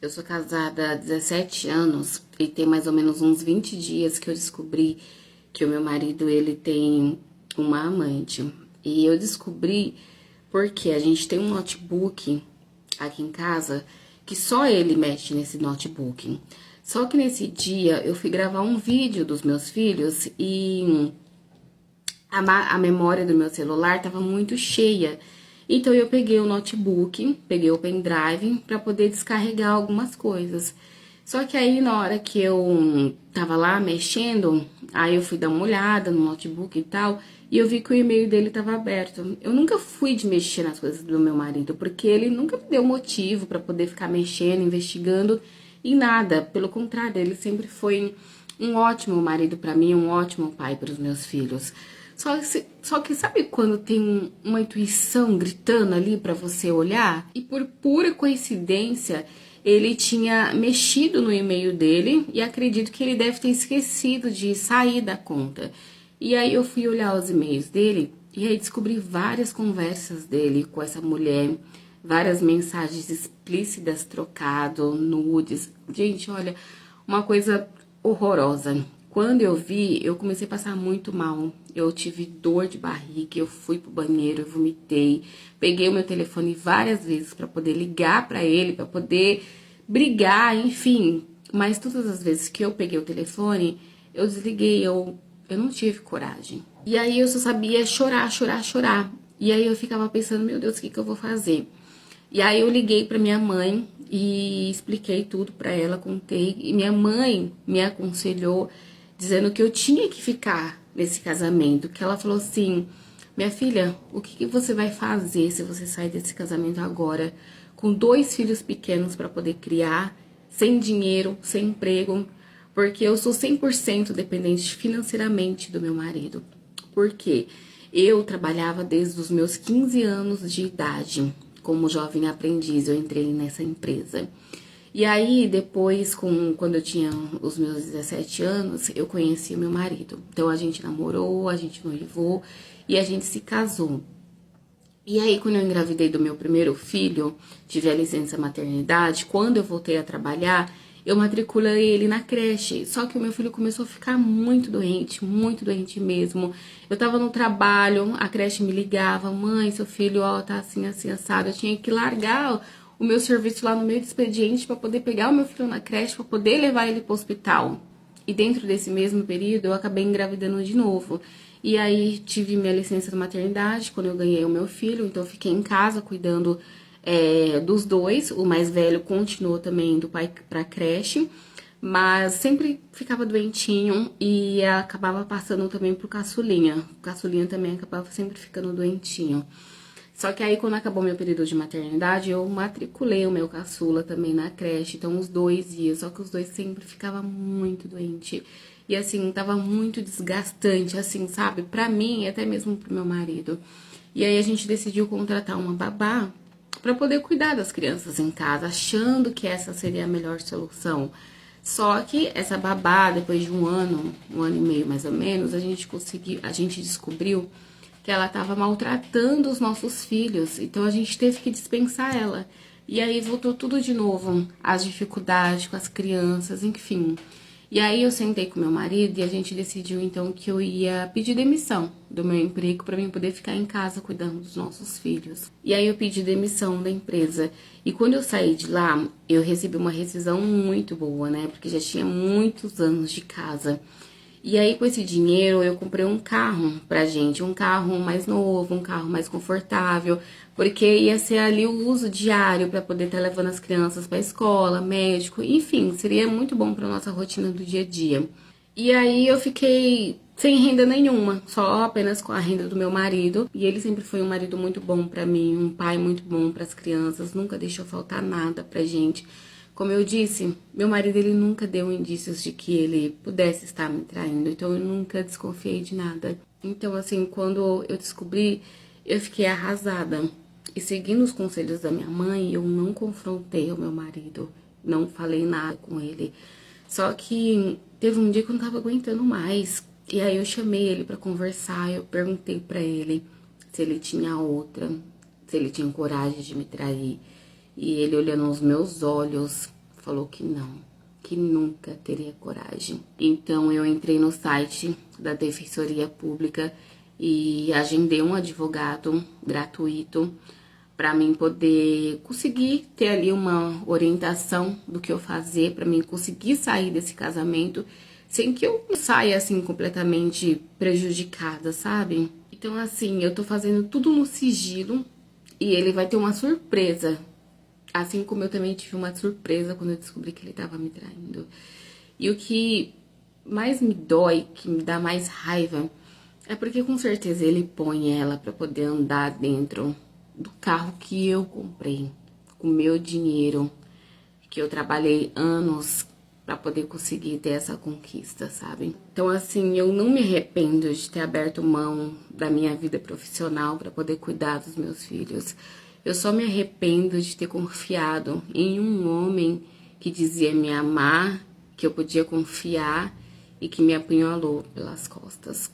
Eu sou casada há 17 anos e tem mais ou menos uns 20 dias que eu descobri que o meu marido, ele tem uma amante. E eu descobri porque a gente tem um notebook aqui em casa que só ele mexe nesse notebook. Só que nesse dia eu fui gravar um vídeo dos meus filhos e a memória do meu celular estava muito cheia. Então eu peguei o notebook, peguei o pendrive para poder descarregar algumas coisas. Só que aí na hora que eu tava lá mexendo, aí eu fui dar uma olhada no notebook e tal, e eu vi que o e-mail dele tava aberto. Eu nunca fui de mexer nas coisas do meu marido, porque ele nunca me deu motivo para poder ficar mexendo, investigando em nada. Pelo contrário, ele sempre foi um ótimo marido para mim, um ótimo pai para os meus filhos. Só que sabe quando tem uma intuição gritando ali pra você olhar? E por pura coincidência, ele tinha mexido no e-mail dele e acredito que ele deve ter esquecido de sair da conta. E aí eu fui olhar os e-mails dele e aí descobri várias conversas dele com essa mulher, várias mensagens explícitas trocado, nudes. Gente, olha, uma coisa horrorosa. Quando eu vi, eu comecei a passar muito mal. Eu tive dor de barriga, eu fui pro banheiro, eu vomitei. Peguei o meu telefone várias vezes para poder ligar para ele, para poder brigar, enfim. Mas todas as vezes que eu peguei o telefone, eu desliguei, eu não tive coragem. E aí eu só sabia chorar, chorar, chorar. E aí eu ficava pensando, meu Deus, o que eu vou fazer? E aí eu liguei para minha mãe e expliquei tudo para ela, contei. E minha mãe me aconselhou dizendo que eu tinha que ficar nesse casamento, que ela falou assim: "Minha filha, o que você vai fazer se você sair desse casamento agora com dois filhos pequenos para poder criar, sem dinheiro, sem emprego, porque eu sou 100% dependente financeiramente do meu marido. Porque eu trabalhava desde os meus 15 anos de idade como jovem aprendiz, eu entrei nessa empresa. E aí, depois, quando eu tinha os meus 17 anos, eu conheci o meu marido. Então, a gente namorou, a gente noivou e a gente se casou. E aí, quando eu engravidei do meu primeiro filho, tive a licença maternidade, quando eu voltei a trabalhar, eu matriculei ele na creche. Só que o meu filho começou a ficar muito doente mesmo. Eu tava no trabalho, a creche me ligava: "Mãe, seu filho, ó, tá assim, assim, assado." Eu tinha que largar o meu serviço lá no meio do expediente para poder pegar o meu filho na creche, para poder levar ele pro hospital. E dentro desse mesmo período, eu acabei engravidando de novo. E aí tive minha licença de maternidade quando eu ganhei o meu filho, então eu fiquei em casa cuidando dos dois. O mais velho continuou também do pai pra creche, mas sempre ficava doentinho e acabava passando também pro caçulinha. O caçulinha também acabava sempre ficando doentinho. Só que aí, quando acabou meu período de maternidade, eu matriculei o meu caçula também na creche. Então, os dois iam, só que os dois sempre ficavam muito doentes. E assim, tava muito desgastante, assim, sabe? Pra mim e até mesmo pro meu marido. E aí, a gente decidiu contratar uma babá pra poder cuidar das crianças em casa, achando que essa seria a melhor solução. Só que essa babá, depois de um ano e meio mais ou menos, a gente descobriu que ela estava maltratando os nossos filhos, então a gente teve que dispensar ela. E aí voltou tudo de novo, as dificuldades com as crianças, enfim. E aí eu sentei com meu marido e a gente decidiu então que eu ia pedir demissão do meu emprego para mim poder ficar em casa cuidando dos nossos filhos. E aí eu pedi demissão da empresa. E quando eu saí de lá, eu recebi uma rescisão muito boa, né? Porque já tinha muitos anos de casa. E aí, com esse dinheiro, eu comprei um carro pra gente, um carro mais novo, um carro mais confortável, porque ia ser ali o uso diário pra poder estar levando as crianças pra escola, médico, enfim, seria muito bom pra nossa rotina do dia a dia. E aí eu fiquei sem renda nenhuma, só apenas com a renda do meu marido, e ele sempre foi um marido muito bom pra mim, um pai muito bom pras crianças, nunca deixou faltar nada pra gente. Como eu disse, meu marido ele nunca deu indícios de que ele pudesse estar me traindo, então eu nunca desconfiei de nada. Então, assim, quando eu descobri, eu fiquei arrasada. E seguindo os conselhos da minha mãe, eu não confrontei o meu marido, não falei nada com ele. Só que teve um dia que eu não tava aguentando mais. E aí eu chamei ele pra conversar, eu perguntei pra ele se ele tinha outra, se ele tinha coragem de me trair. E ele olhando nos meus olhos, falou que não, que nunca teria coragem. Então eu entrei no site da Defensoria Pública e agendei um advogado gratuito para mim poder conseguir ter ali uma orientação do que eu fazer, para mim conseguir sair desse casamento sem que eu saia assim completamente prejudicada, sabe? Então assim, eu tô fazendo tudo no sigilo e ele vai ter uma surpresa. Assim como eu também tive uma surpresa quando eu descobri que ele tava me traindo. E o que mais me dói, que me dá mais raiva, é porque com certeza ele põe ela pra poder andar dentro do carro que eu comprei, com meu dinheiro, que eu trabalhei anos pra poder conseguir ter essa conquista, sabe? Então assim, eu não me arrependo de ter aberto mão da minha vida profissional pra poder cuidar dos meus filhos. Eu só me arrependo de ter confiado em um homem que dizia me amar, que eu podia confiar e que me apunhalou pelas costas.